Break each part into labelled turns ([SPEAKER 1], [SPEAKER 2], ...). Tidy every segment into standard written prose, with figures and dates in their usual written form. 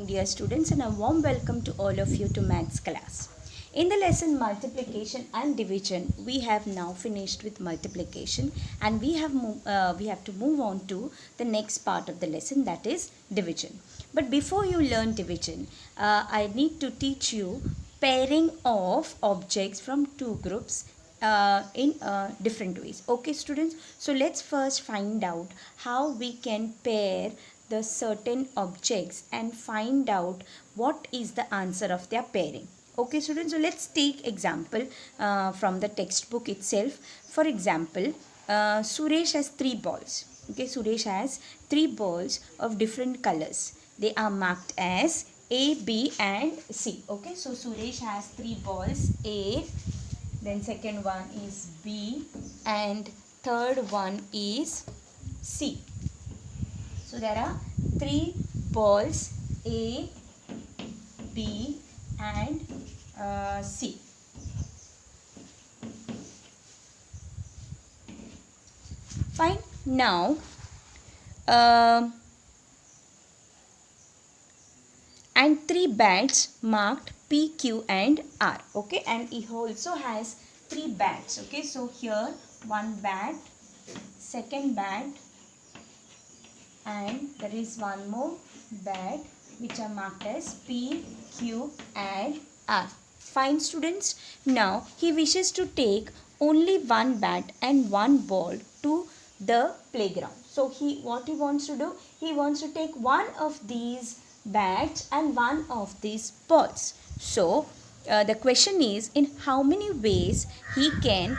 [SPEAKER 1] dear students, and a warm welcome to all of you to maths class. In the lesson multiplication and division, we have now finished with multiplication, and we have to move on to the next part of the lesson, that is division. But before you learn division, I need to teach you pairing of objects from two groups in different ways. Okay students, so let's first find out how we can pair the certain objects and find out what is the answer of their pairing. Okay students, so let's take example from the textbook itself. For example, Suresh has 3 balls. Okay, Suresh has 3 balls of different colors. They are marked as A, B and C. Okay, so Suresh has 3 balls, A, then second one is B, and third one is C. So there are 3 balls, A, B and C. Fine. Now and 3 bats marked P, Q and R. Okay, and he also has 3 bats. Okay, so here one bat, second bat, and there is one more bat which are marked as P, Q and R. Fine students. Now he wishes to take only one bat and one ball to the playground. So what he wants to do? He wants to take one of these bats and one of these balls. So the question is, in how many ways he can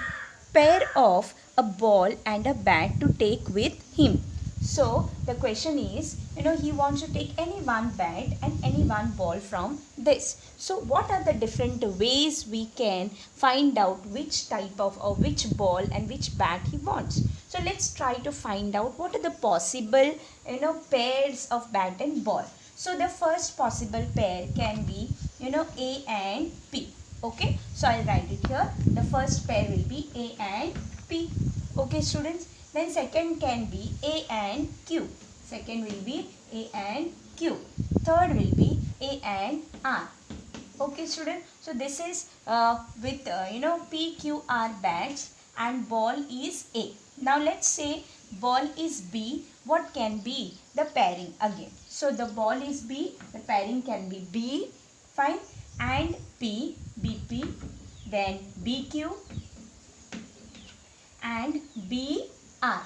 [SPEAKER 1] pair off a ball and a bat to take with him. So the question is, he wants to take any one bat and any one ball from this. So what are the different ways we can find out which type of or which ball and which bat he wants? So let's try to find out what are the possible pairs of bat and ball. So the first possible pair can be A and P. Okay, so I'll write it here. The first pair will be A and P. Okay students. Then second can be A and Q. Second will be A and Q. Third will be A and R. Okay student. So this is with P, Q, R bats and ball is A. Now let's say ball is B. What can be the pairing again? So the ball is B. The pairing can be B. Fine. And P, BP. Then BQ and BR.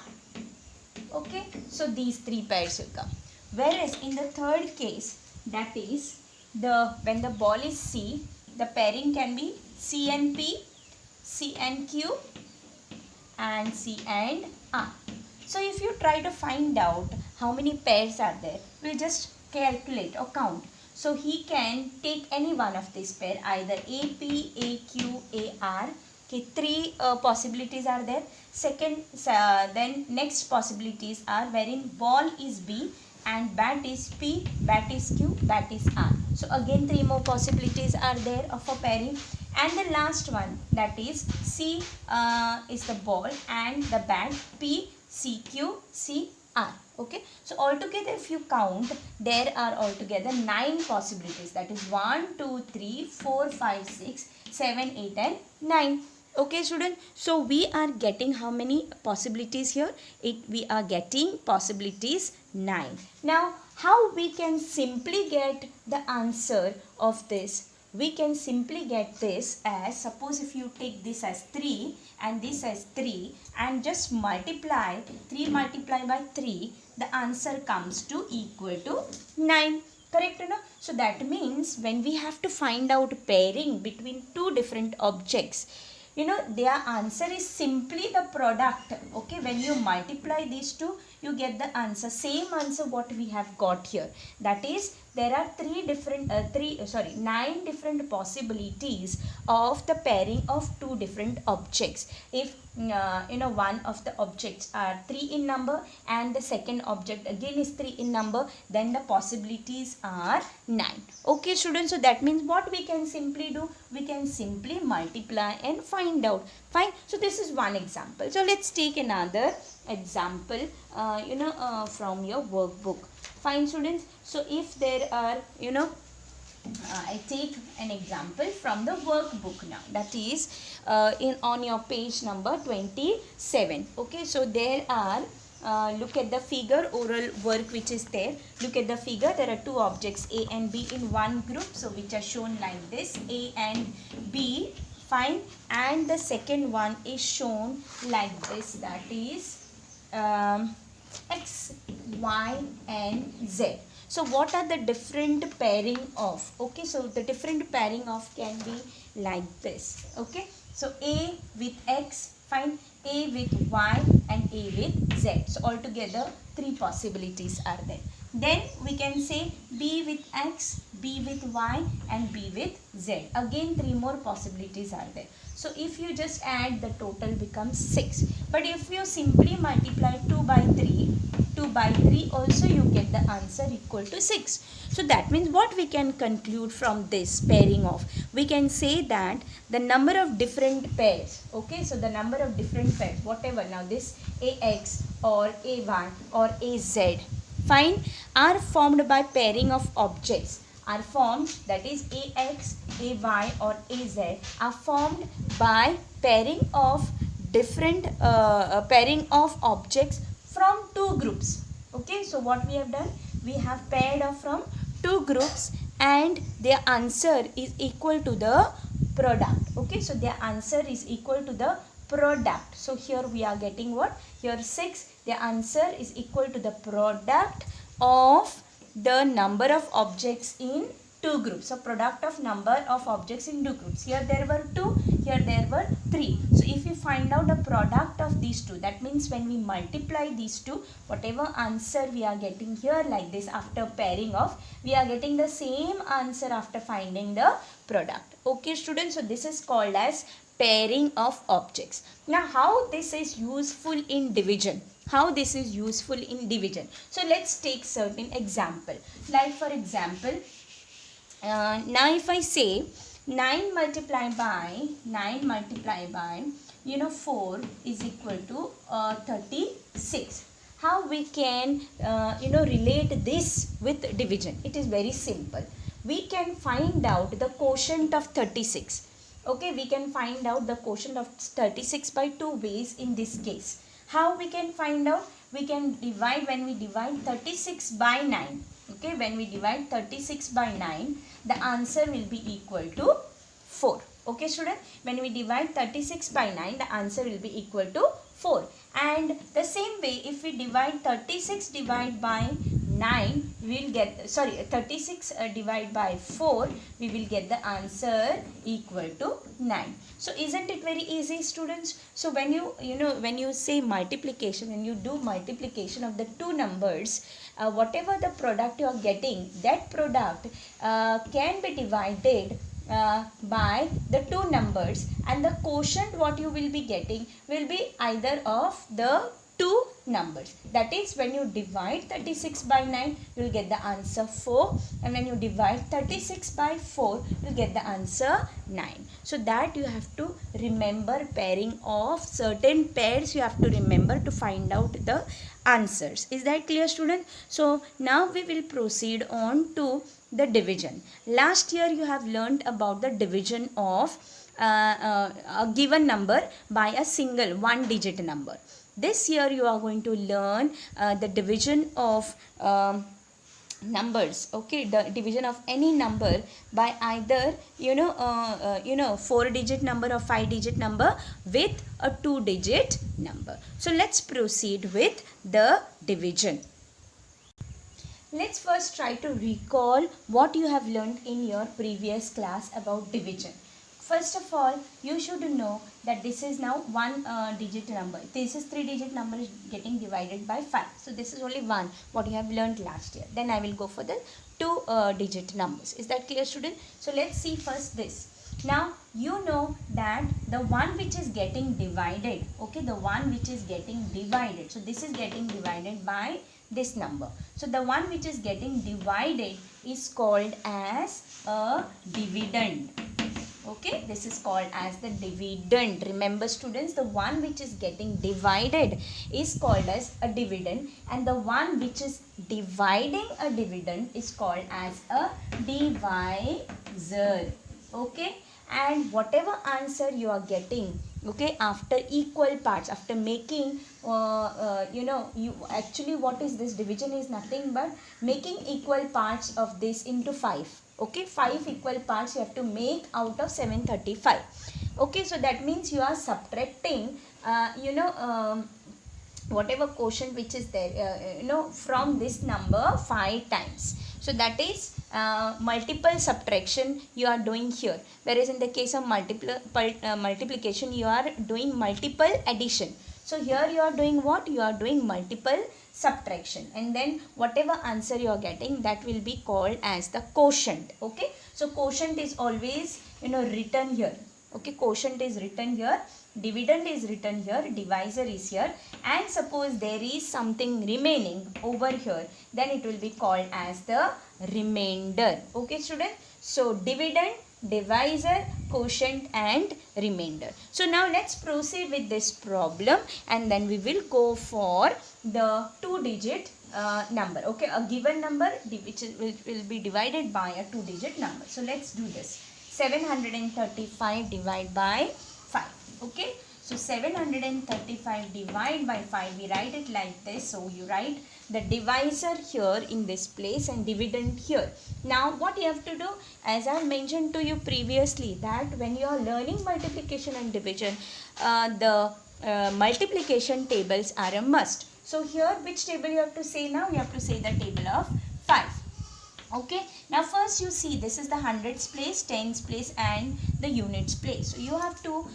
[SPEAKER 1] Okay, so these 3 pairs will come. Whereas in the third case, that is when the ball is C, the pairing can be C and P, C and Q and C and R. So if you try to find out how many pairs are there, we'll just calculate or count. So he can take any one of these pair, either AP, AQ, AR. Okay, 3 possibilities are there. Second, then next possibilities are wherein ball is B and bat is P, bat is Q, bat is R. So again 3 more possibilities are there of a pairing. And the last one, that is C is the ball and the bat, P, CQ, CR. Okay, so altogether if you count, there are altogether 9 possibilities. That is 1, 2, 3, 4, 5, 6, 7, 8 and 9. Okay student, so we are getting how many possibilities here? We are getting possibilities 9. Now how we can simply get the answer of this? We can simply get this as, suppose if you take this as 3 and this as 3 and just multiply, 3 multiplied by 3, the answer comes to equal to 9. Correct, So that means when we have to find out pairing between 2 different objects, their answer is simply the product. Okay, when you multiply these two, you get the answer, same answer what we have got here. That is, there are 9 different possibilities of the pairing of 2 different objects. If one of the objects are 3 in number and the second object again is 3 in number, then the possibilities are 9. Okay students, so that means what we can simply do? We can simply multiply and find out. Fine. So this is one example. So let's take another example from your workbook. Fine students. So if there are, I take an example from the workbook now, that is on your page number 27. Okay, so there are look at the figure, oral work which is there. Look at the figure. There are two objects A and B in one group, so which are shown like this, A and B. Fine. And the second one is shown like this, that is X, Y and Z. So what are the different pairing of? Okay, so the different pairing of can be like this. Okay, so A with X, fine, A with Y and A with Z. So altogether 3 possibilities are there. Then we can say B with X, B with Y and B with Z. Again 3 more possibilities are there. So if you just add, the total becomes 6. But if you simply multiply 2 by 3 also, you get the answer equal to 6. So that means what we can conclude from this pairing of, we can say that the number of different pairs, okay, so the number of different pairs, whatever, now this AX or AY or AZ, fine, are formed by pairing of objects, are formed, that is AX, AY or AZ are formed by pairing of different pairing of objects from 2 groups. Okay, so what we have done, we have paired off from 2 groups and their answer is equal to the product. Okay, so their answer is equal to the product. So here we are getting what? Here 6, the answer is equal to the product of the number of objects in 2 groups. So product of number of objects in 2 groups. Here there were 2, here there were 3. So if you find out the product of these 2, that means when we multiply these 2, whatever answer we are getting here like this after pairing of, we are getting the same answer after finding the product. Okay students, so this is called as pairing of objects. Now how this is useful in division? How this is useful in division? So let's take certain example. Like for example, now if I say 9 multiplied by 4 is equal to 36. How we can relate this with division? It is very simple. We can find out the quotient of 36. Okay, we can find out the quotient of 36 by 2 ways in this case. How we can find out? We can divide, when we divide 36 by 9. Okay, when we divide 36 by 9, the answer will be equal to 4. Okay student, when we divide 36 by 9, the answer will be equal to 4. And the same way, if we divide 36 divided by 9, we will get, 36 divided by 4, we will get the answer equal to 9. So isn't it very easy students? So when when you say multiplication, when you do multiplication of the 2 numbers, whatever the product you are getting, that product can be divided by the 2 numbers, and the quotient what you will be getting will be either of the 2 numbers. That is, when you divide 36 by 9, you will get the answer 4, and when you divide 36 by 4, you will get the answer 9. So that you have to remember pairing of certain pairs, you have to remember to find out the answers. Is that clear student? So now we will proceed on to the division. Last year you have learnt about the division of a given number by a single 1-digit number. This year you are going to learn the division of numbers. Okay, the division of any number by either 4-digit number or 5-digit number with a 2-digit number. So let's proceed with the division. Let's first try to recall what you have learned in your previous class about division. First of all, you should know that this is now 1-digit number. This is 3-digit number is getting divided by 5. So this is only 1, what you have learned last year. Then I will go for the 2-digit numbers. Is that clear student? So let's see first this. Now you know that the one which is getting divided, okay, the one which is getting divided. So this is getting divided by this number. So the one which is getting divided is called as a dividend. Okay, this is called as the dividend. Remember students, the one which is getting divided is called as a dividend, and the one which is dividing a dividend is called as a divisor. Okay, and whatever answer you are getting, okay, after equal parts, after making you actually, what is this division is nothing but making equal parts of this into 5. Okay, 5 equal parts you have to make out of 735. Okay, so that means you are subtracting whatever quotient which is there from this number 5 times. So that is multiple subtraction you are doing here, whereas in the case of multiplication you are doing multiple addition. So here you are doing what? You are doing multiple subtraction, and then whatever answer you are getting, that will be called as the quotient. Okay, so quotient is always written here. Okay, quotient is written here, dividend is written here, divisor is here, and suppose there is something remaining over here, then it will be called as the remainder. Okay student, so dividend, divisor, quotient and remainder. So now let's proceed with this problem, and then we will go for the 2-digit number. Okay, a given number which will be divided by a 2-digit number. So let's do this. 735 divided by 5. Okay, so 735 divided by 5, we write it like this. So you write the divisor here in this place and dividend here. Now what you have to do, as I mentioned to you previously, that when you are learning multiplication and division, the multiplication tables are a must. So here which table you have to say now? You have to say the table of 5. Okay, now first you see this is the hundreds place, tens place and the units place. So you have to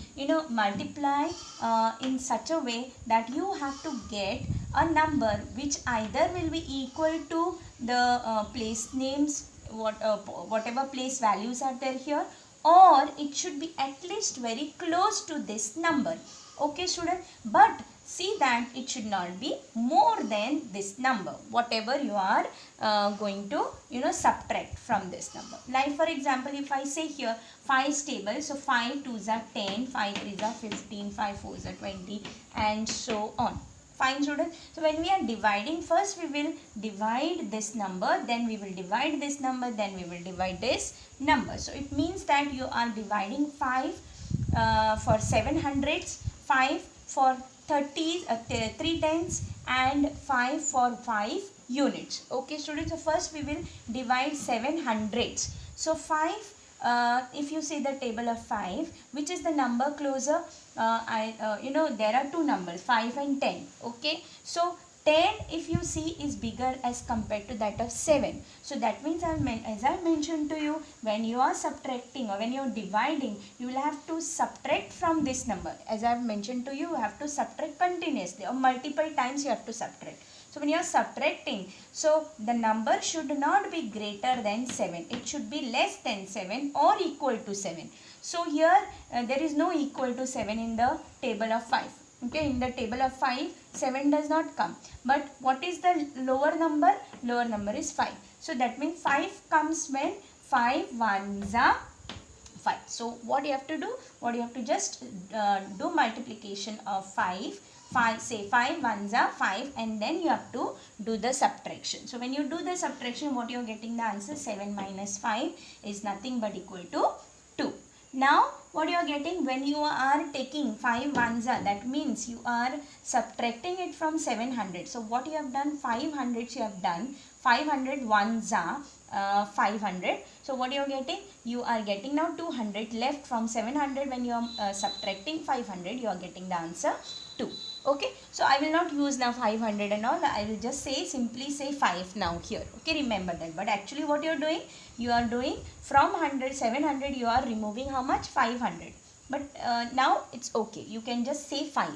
[SPEAKER 1] multiply in such a way that you have to get a number which either will be equal to the place names, whatever place values are there here, or it should be at least very close to this number. Okay student, but see that it should not be more than this number, whatever you are going to subtract from this number. Like for example, if I say here 5's table, so 5 2's are 10, 5 3's are 15, 5 4's are 20 and so on. Fine student. So when we are dividing, first we will divide this number, then we will divide this number, then we will divide this number. So it means that you are dividing 5 for 700s, 5 for 30s, 3 tens and 5 for 5 units. Okay students, so first we will divide 700s. So 5, if you see the table of 5, which is the number closer, there are two numbers, 5 and 10. Okay, so 10 if you see is bigger as compared to that of 7. So that means as I mentioned to you, when you are subtracting or when you are dividing, you will have to subtract from this number. As I have mentioned to you, you have to subtract continuously or multiple times you have to subtract. So when you are subtracting, so the number should not be greater than 7. It should be less than 7 or equal to 7. So here there is no equal to 7 in the table of 5. Okay, in the table of 5, 7 does not come. But what is the lower number? Lower number is 5. So that means 5 comes when 5 1s are 5. So what you have to do? What you have to just do multiplication of 5. 5, say 5 1s are 5, and then you have to do the subtraction. So when you do the subtraction, what you are getting the answer? 7 minus 5 is nothing but equal to 2. Now what you are getting when you are taking 5 1s are, that means you are subtracting it from 700. So what you have done, 500s you have done, 500 1s are 500. So what you are getting? You are getting now 200 left from 700. When you are subtracting 500, you are getting the answer 2. Okay, so I will not use now 500 and all. I will just simply say 5 now here. Okay, remember that. But actually what you are doing? You are doing from 700 you are removing how much? 500. But now it's okay. You can just say 5.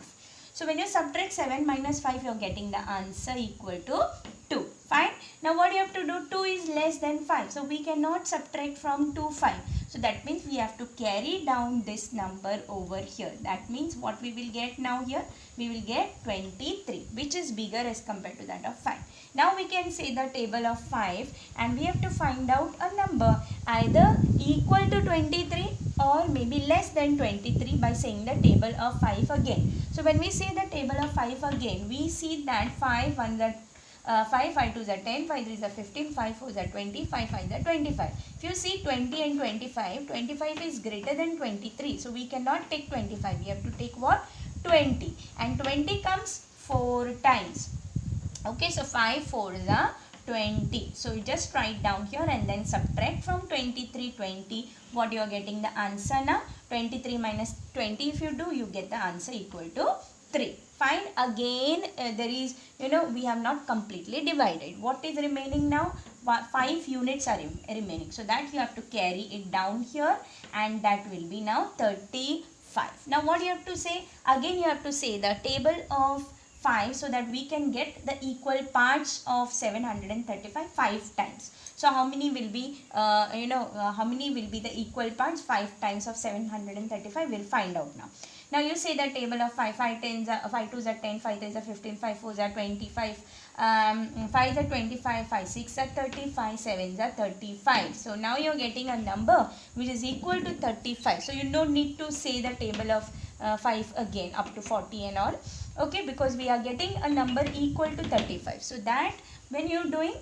[SPEAKER 1] So when you subtract 7 minus 5, you are getting the answer equal to 2. Fine. Now what you have to do? 2 is less than 5. So we cannot subtract from 2 5. So that means we have to carry down this number over here. That means what we will get now here? We will get 23, which is bigger as compared to that of 5. Now we can say the table of 5 and we have to find out a number either equal to 23 or maybe less than 23 by saying the table of 5 again. So when we say the table of 5 again, we see that 5 1 that 5 5 2 is 10, 5 3 is 15, 5 4 is 20, 5 5 is 25. If you see 20 and 25, 25 is greater than 23. So we cannot take 25. We have to take what? 20. And 20 comes 4 times. Okay, so 5 4 is 20. So you just write down here and then subtract from 23 20. What you are getting the answer now? 23 minus 20 if you do, you get the answer equal to 3. Fine. Again, there is, we have not completely divided. What is remaining now? 5 units are remaining. So that you have to carry it down here, and that will be now 35. Now what you have to say? Again you have to say the table of 5 so that we can get the equal parts of 735 5 times. So how many will be, how many will be the equal parts? 5 times of 735. We'll find out now. Now you say the table of 5, 5 2 is 10, 5 3 is 15, 5 4 is 25, 5 is 25, 5 6 is 35, 7 is 35. So now you are getting a number which is equal to 35. So you don't need to say the table of 5 again up to 40 and all. Okay, because we are getting a number equal to 35. So that when you are doing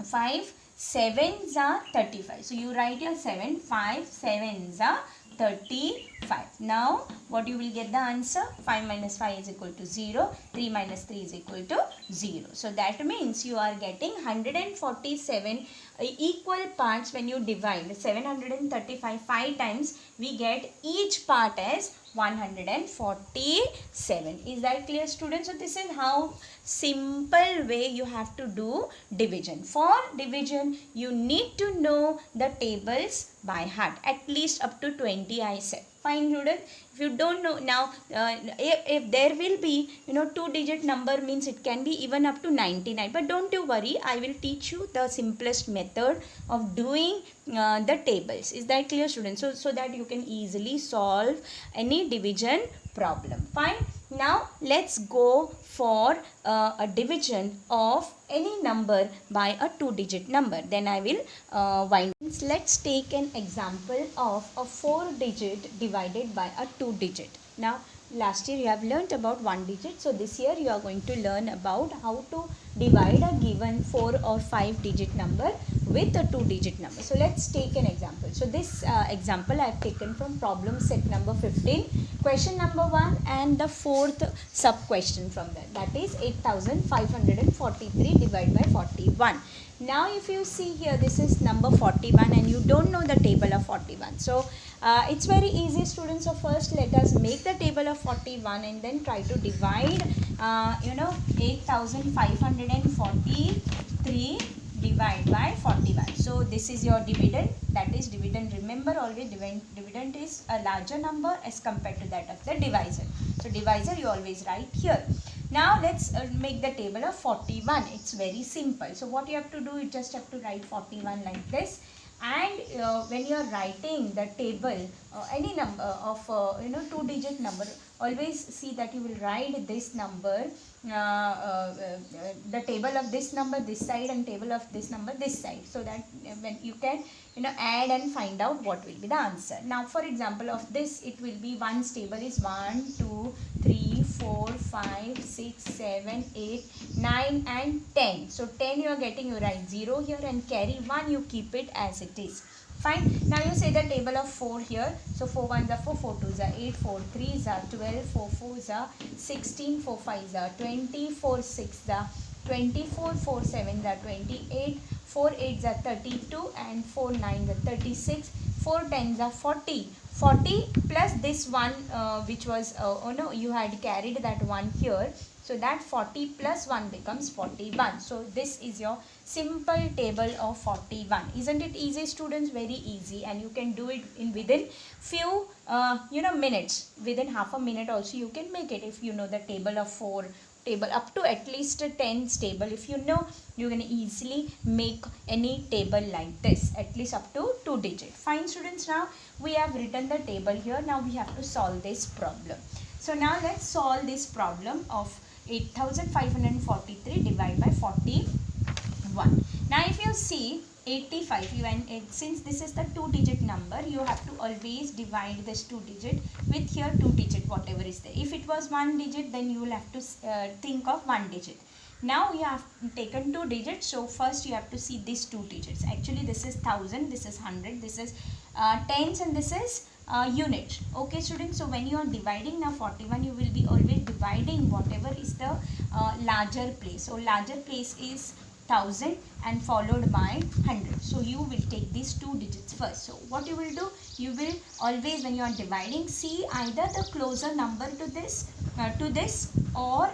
[SPEAKER 1] 5 7s are 35. So you write your 7, 5 7s are 35. Now what you will get the answer? 5 minus 5 is equal to 0. 3 minus 3 is equal to 0. So that means you are getting 147 equal parts when you divide 735 5 times. We get each part as 147. Is that clear, students? So this is how simple way you have to do division. For division, you need to know the tables by heart, at least up to 20 I said. Fine, students. If you don't know now, if there will be, 2-digit number means it can be even up to 99. But don't you worry, I will teach you the simplest method of doing the tables. Is that clear, students? So that you can easily solve any division problem. Fine. Now let's go for a division of any number by a 2-digit number. Then I will wind. Let's take an example of a 4-digit divided by a 2-digit. Now last year you have learnt about 1 digit. So this year you are going to learn about how to divide a given 4 or 5-digit number with a 2-digit number. So let's take an example. So this example I have taken from problem set number 15, question number 1 and the 4th sub question from that. That is 8543 divided by 41. Now if you see here, this is number 41 and you don't know the table of 41. So it's very easy, students. So first let us make the table of 41 and then try to divide 8543 divided by 41. So this is your dividend. That is dividend. Remember always dividend is a larger number as compared to that of the divisor. So divisor you always write here. Now let's make the table of 41. It's very simple. So what you have to do, you just have to write 41 like this. And when you are writing the table, any number of 2-digit number, always see that you will write this number, the table of this number this side and table of this number this side, so that when you can add and find out what will be the answer. Now for example of this, it will be one's table is 1 2 3 4 5 6 7 8 9 and 10. So 10 you are getting, you write 0 here and carry 1, you keep it as it is. Fine. Now you say the table of 4 here. So 4 1s are 4, 4 2s are 8, 4 3s are 12, 4 4s are 16, 4 5s are 20, 4 6s are 24, 4 7s are 28, 4 8s are 32 and 4 9s are 36, 4 10s are 40. 40 plus this one which was, you had carried that one here. So that 40 plus 1 becomes 41. So this is your simple table of 41. Isn't it easy, students? Very easy, and you can do it in within few minutes. Within half a minute also you can make it if you know the table of 4, table up to at least 10 table. If you know, you can easily make any table like this, at least up to 2 digit. Fine, students. Now we have written the table here. Now we have to solve this problem. So now let's solve this problem of 8543 divided by 41. Now if you see, 85, since this is the 2-digit number, you have to always divide this 2-digit with here 2-digit whatever is there. If it was 1 digit, then you will have to think of 1 digit. Now you have taken 2 digits, so first you have to see these 2 digits. Actually this is 1000, this is 100, this is tens, and this is unit. Okay students, so when you are dividing now 41, you will be always dividing whatever is the larger place. So larger place is 1000 and followed by 100. So you will take these 2 digits first. So what you will do, you will always, when you are dividing, see either the closer number to this or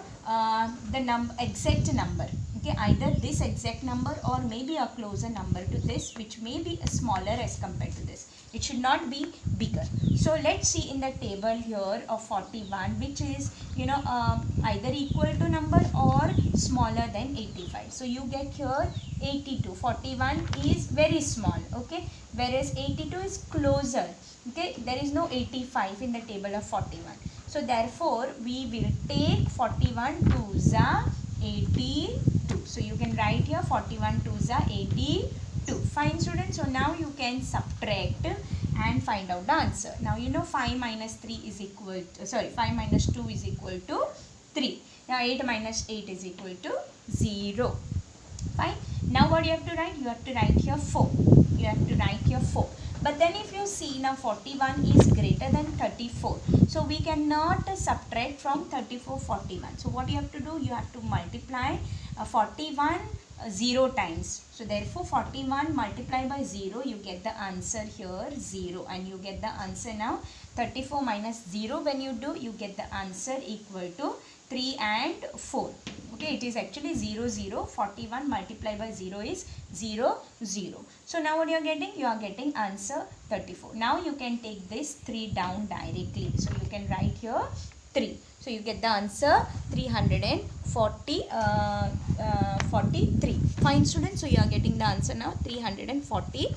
[SPEAKER 1] the exact number. Okay, either this exact number or maybe a closer number to this, which may be smaller as compared to this. It should not be bigger. So let's see in the table here of 41, which is either equal to number or smaller than 85. So you get here 82. 41 is very small, okay, whereas 82 is closer. Okay, there is no 85 in the table of 41. So therefore we will take 41 to the 82. So you can write here 41 to the 82. Fine students. So now you can subtract and find out the answer. Now 5 minus 3 is equal to, 5 minus 2 is equal to 3. Now 8 minus 8 is equal to 0. Fine. Now what you have to write? You have to write here 4. You have to write here 4. But then if you see now 41 is greater than 34. So we cannot subtract from 34 41. So what you have to do? You have to multiply 41 0 times. So therefore 41 multiplied by 0, you get the answer here 0, and you get the answer now 34 minus 0. When you do, you get the answer equal to 3 and 4. Okay, it is actually 0 0. 41 multiplied by 0 is 0 0. So now what you are getting? You are getting answer 34. Now you can take this 3 down directly. So you can write here 3. So you get the answer 343. Fine students. So you are getting the answer now 343.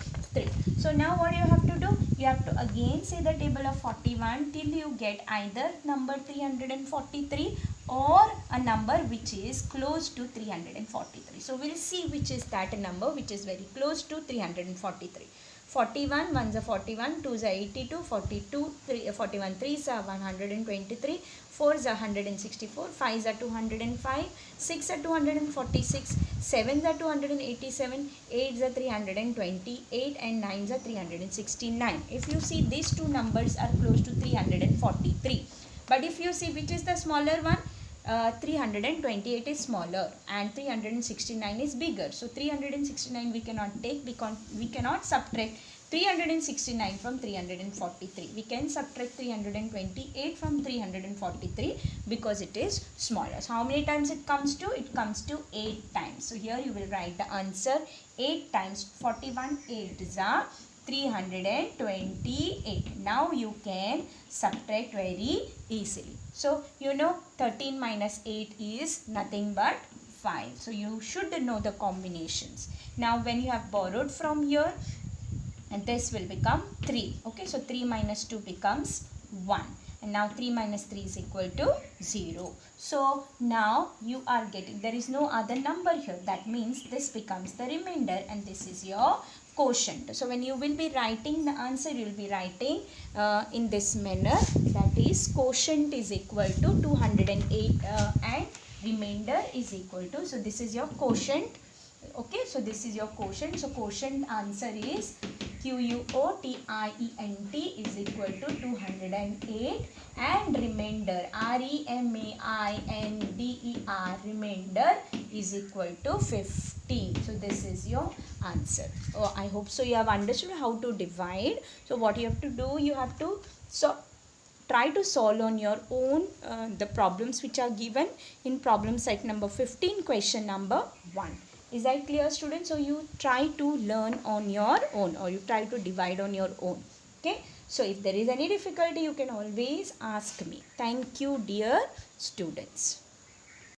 [SPEAKER 1] So now what you have to do? You have to again say the table of 41 till you get either number 343 or a number which is close to 343. So we'll see which is that number which is very close to 343. 41, 1s are 41, 2s are 82, 42, 41 3s are 123, 4s are 164, 5s are 205, 6 are 246, 7s are 287, 8s are 328 and 9s are 369. If you see, these two numbers are close to 343. But if you see which is the smaller one, 328 is smaller and 369 is bigger. So 369 we cannot take because we cannot subtract 369 from 343. We can subtract 328 from 343 because it is smaller. So how many times it comes to? It comes to 8 times. So here you will write the answer 8 times 41. 8 is 328. Now you can subtract very easily. So 13 minus 8 is nothing but 5. So you should know the combinations. Now when you have borrowed from here, and this will become 3. Okay, so 3 minus 2 becomes 1. And now 3 minus 3 is equal to 0. So now you are getting, there is no other number here. That means this becomes the remainder and this is your quotient. So when you will be writing the answer, you will be writing in this manner, that is quotient is equal to 208 and remainder is equal to, so this is your quotient. Okay, so this is your quotient. So quotient answer is QUOTIENT is equal to 208 and remainder REMAINDER remainder is equal to 15. So this is your answer. Oh, I hope so you have understood how to divide. So what you have to do, you have to try to solve on your own the problems which are given in problem set number 15, question number 1. Is that clear, students? So you try to learn on your own, or you try to divide on your own. Okay. So if there is any difficulty, you can always ask me. Thank you, dear students.